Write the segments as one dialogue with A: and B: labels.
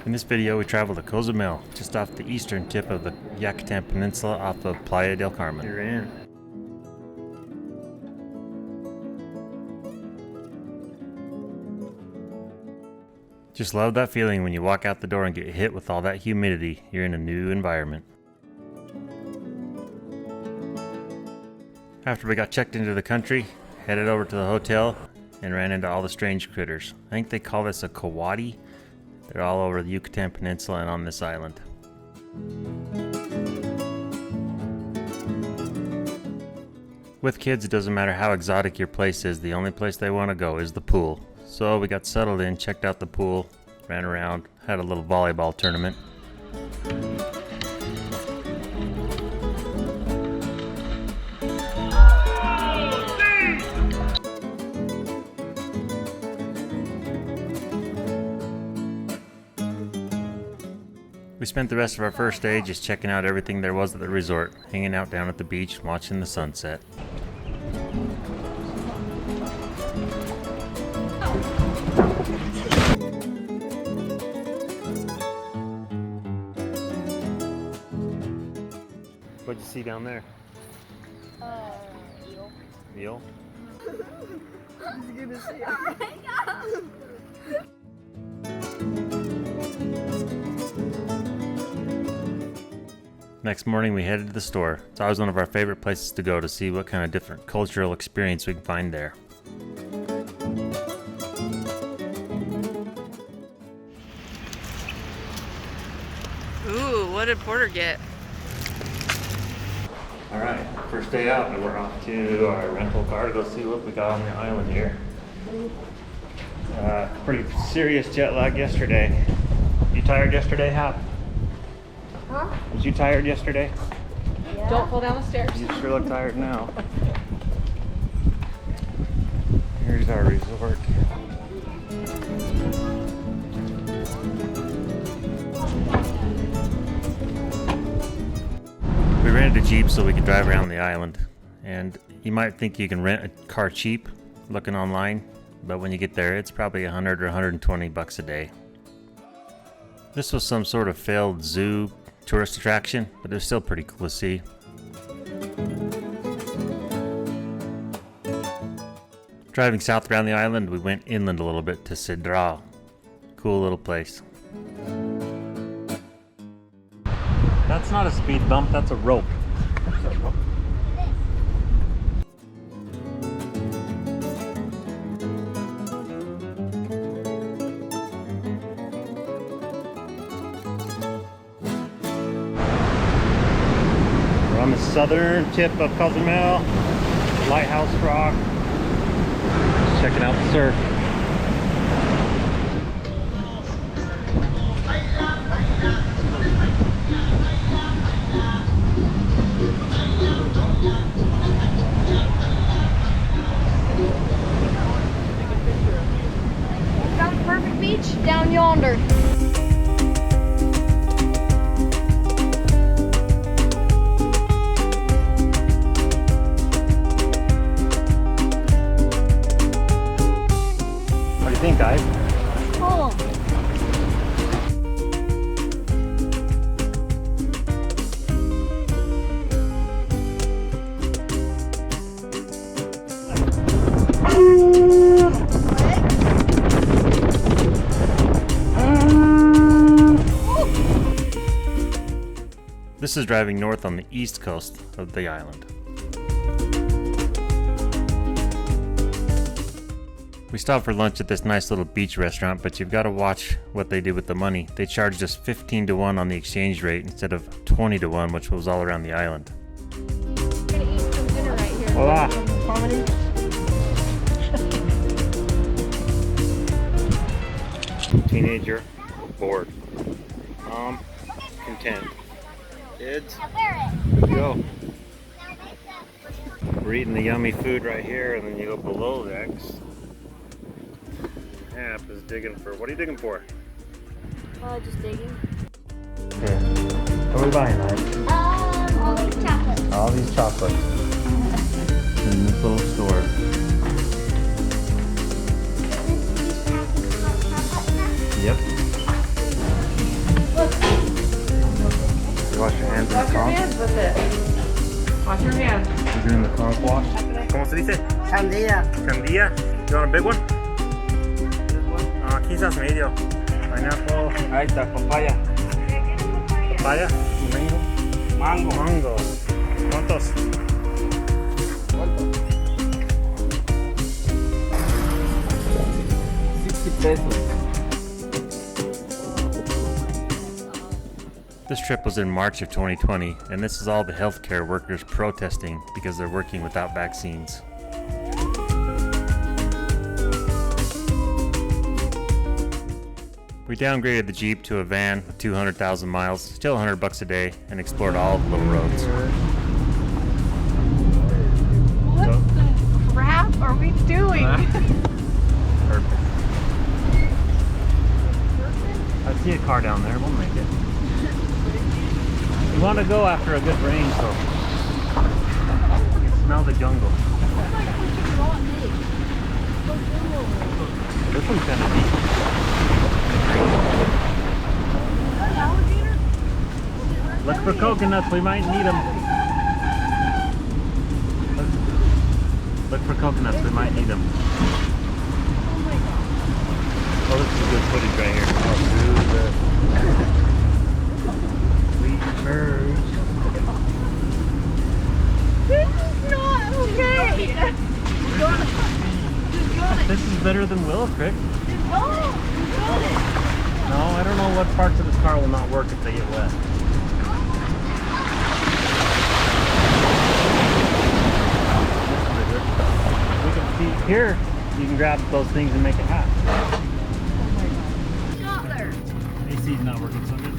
A: In this video, we travel to Cozomel, just off the eastern tip of the Yucatan Peninsula off of Playa De Carmen. You're in. Just love that feeling when you walk out the door and get hit with all that humidity. You're in a new environment. After we got checked into the country, headed over to the hotel and ran into all the strange critters. I think they call this a coati. They're all over the Yucatan Peninsula and on this island. With kids, it doesn't matter how exotic your place is, the only place they want to go is the pool. So we got settled in, checked out the pool, ran around, had a little volleyball tournament. We spent the rest of our first day just checking out everything there was at the resort, hanging out down at the beach, watching the sunset. What'd you see down there?
B: Eel.
A: Eel?
B: He's gonna see it.
A: Next morning we headed to the store. It's always one of our favorite places to go to see what kind of different cultural experience we can find there.
C: Ooh, what did Porter get?
A: Alright, first day out and we're off to our rental car to go see what we got on the island here. Pretty serious jet lag yesterday. You tired yesterday, Hap?
B: Huh?
A: Was you tired yesterday?
B: Yeah.
C: Don't fall down the stairs.
A: You sure look tired now. Here's our resort. We rented a Jeep so we could drive around the island. And you might think you can rent a car cheap looking online, but when you get there it's probably 100 or 120 bucks a day. This was some sort of failed zoo tourist attraction, but it was still pretty cool to see. Driving south around the island, we went inland a little bit to Cedral. Cool little place. That's not a speed bump, that's a rope. We're on the southern tip of Cozomel, Lighthouse Rock. Just checking out the surf.
B: Got a perfect beach down yonder.
A: What do you think, guys?
B: Cool.
A: This is driving north on the east coast of the island. We stopped for lunch at this nice little beach restaurant, but you've got to watch what they did with the money. They charged us 15 to 1 on the exchange rate instead of 20 to 1, which was all around the island.
B: I'm gonna eat some dinner right here.
A: Hola.
B: Comedy.
A: Teenager, bored. Mom, content. Kids, good to go. We're eating the yummy food right here, and then you go below decks. Hap is digging for, what are you digging for?
B: Just digging.
A: Here. What are we buying, Hap?
B: All these chocolates.
A: All these chocolates in this little store. Yep.
C: with it. Wash your hands.
A: We're doing the conch wash. ¿Cómo se dice?
D: Sandía.
A: Sandía. You want a big one? Quizás medio. Pineapple.
D: Ahí está, papaya.
A: Papaya.
D: Mango.
A: Mango. ¿Cuántos?
D: 60 pesos.
A: This trip was in March of 2020, and this is all the healthcare workers protesting because they're working without vaccines. We downgraded the Jeep to a van with 200,000 miles, still $100 a day, and explored all the little roads.
C: What the crap are we doing?
A: Perfect. I see a car down there, we'll make it. We want to go after a good rain, so you can smell the jungle. This one's kind of neat. Look for coconuts, we might need them. Look for coconuts, we might need them. Oh, this is good footage right here. Oh, dude. Sweet birds.
C: This is not okay.
A: This is better than Willow Creek.
C: Oh,
A: No, I don't know what parts of this car will not work if they get wet. We can see here, you can grab those things and make it hot. AC's not working so good.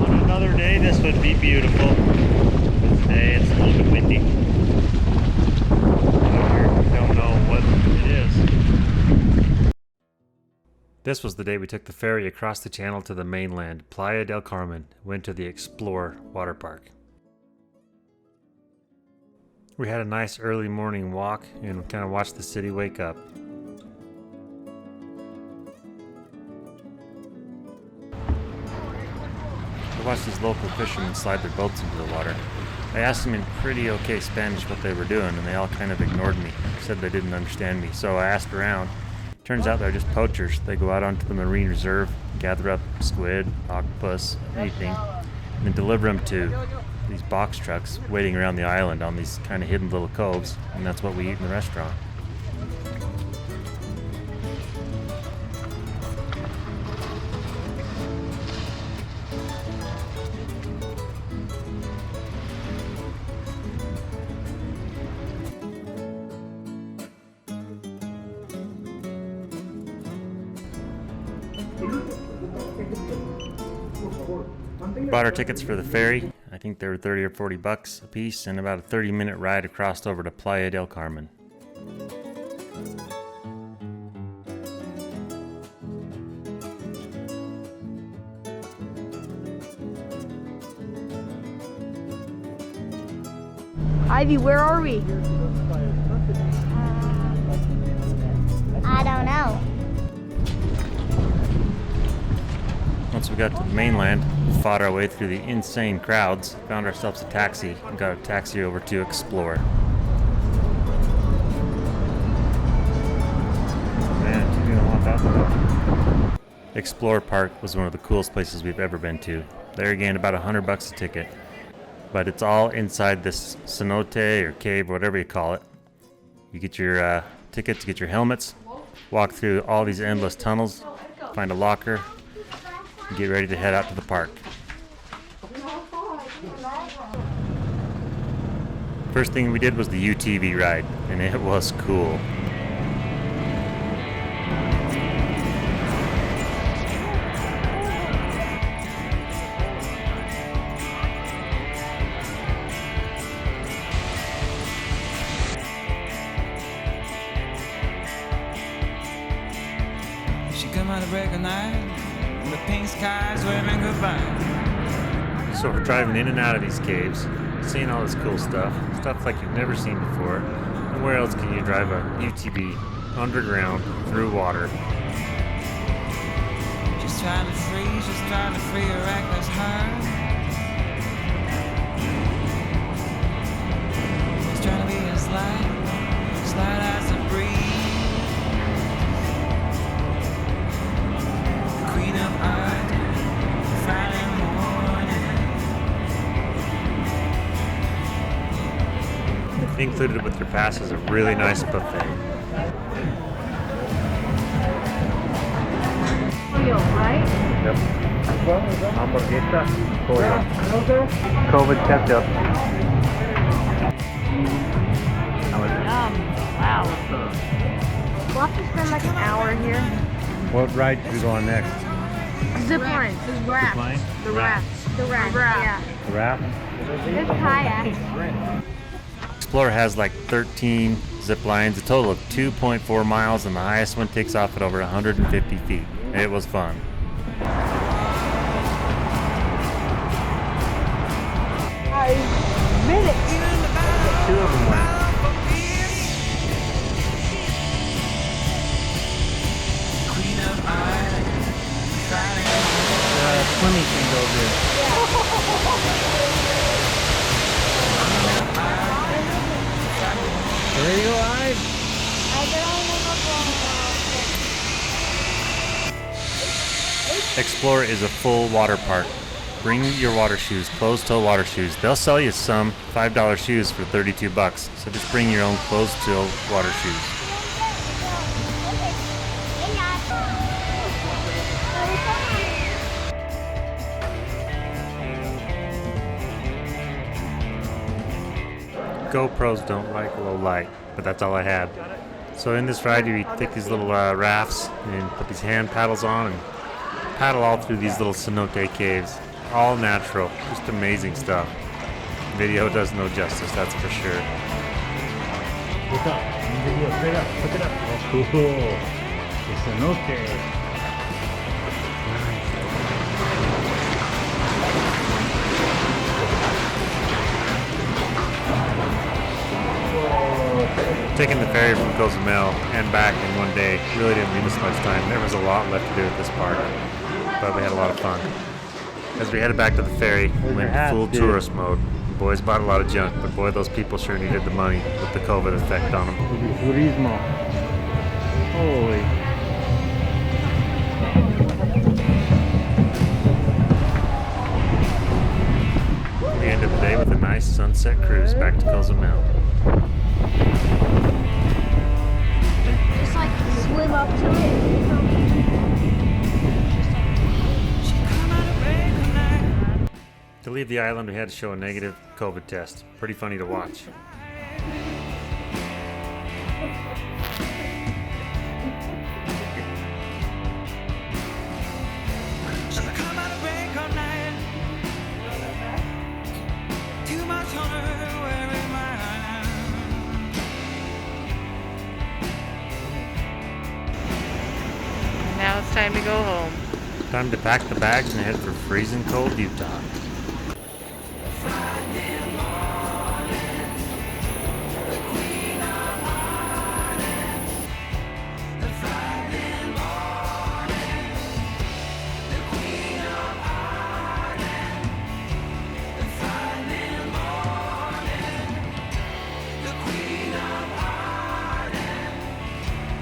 A: On another day, this would be beautiful. But today, it's a little bit windy. Don't know what it is. This was the day we took the ferry across the channel to the mainland, Playa del Carmen, went to the Xplore water park. We had a nice early morning walk and kind of watched the city wake up. I watched these local fishermen slide their boats into the water. I asked them in pretty okay Spanish what they were doing, and they all kind of ignored me, said they didn't understand me, so I asked around. Turns out they're just poachers. They go out onto the marine reserve, gather up squid, octopus, anything, and then deliver them to these box trucks waiting around the island on these kind of hidden little coves, and that's what we eat in the restaurant. Bought our tickets for the ferry. I think they were 30 or 40 bucks a piece, and about a 30-minute ride across over to Playa del Carmen.
B: Ivy, where are we?
E: I don't know.
A: Once we got to the mainland, fought our way through the insane crowds, found ourselves a taxi, and got a taxi over to Xplore. Man, you're gonna want that one. Xplore Park was one of the coolest places we've ever been to. There again, about $100 a ticket. But it's all inside this cenote or cave, whatever you call it. You get your tickets, get your helmets, walk through all these endless tunnels, find a locker, and get ready to head out to the park. First thing we did was the UTV ride, and it was cool.
F: She come out of break of night, and the pink skies waving goodbye.
A: So we're driving in and out of these caves, seeing all this cool stuff like you've never seen before. And where else can you drive a UTV underground through water?
F: She's trying to freeze, just try to free a reckless heart. He's trying to be as light as a breeze. Queen of art, Friday morning.
A: Included with your pass is a really nice buffet.
B: Right?
A: Yep. Hamburguesa, pollo. COVID ketchup.
B: Wow. We'll have to spend like an hour here.
A: What ride should we go on next?
B: Zip line. The raft.
A: line?
B: The raft. The raft. Yeah.
A: The raft?
B: There's kayak.
A: Xplore has like 13 zip lines, a total of 2.4 miles, and the highest one takes off at over 150 feet. It was fun.
B: I made it.
A: Two of them went. Swimming can go good. Ready to go live? Xplore is a full water park. Bring your water shoes, closed-toe water shoes. They'll sell you some $5 shoes for 32 bucks. So just bring your own closed-toe water shoes. GoPros don't like low light, but that's all I had. So in this ride, you take these little rafts and put these hand paddles on and paddle all through these little cenote caves. All natural, just amazing stuff. Video does no justice, that's for sure. Look up, video straight up, look it up. Oh, cool. The cenote. Taking the ferry from Cozomel and back in one day really didn't leave us much time. There was a lot left to do at this park, but we had a lot of fun. As we headed back to the ferry, we went full tourist mode. The boys bought a lot of junk, but boy, those people sure needed the money with the COVID effect on them. Turismo. Holy. We ended the day with a nice sunset cruise back to Cozomel.
B: Just like swim up to it.
A: To leave the island, we had to show a negative COVID test. Pretty funny to watch.
C: Now it's time to go home.
A: Time to pack the bags and head for freezing cold Utah.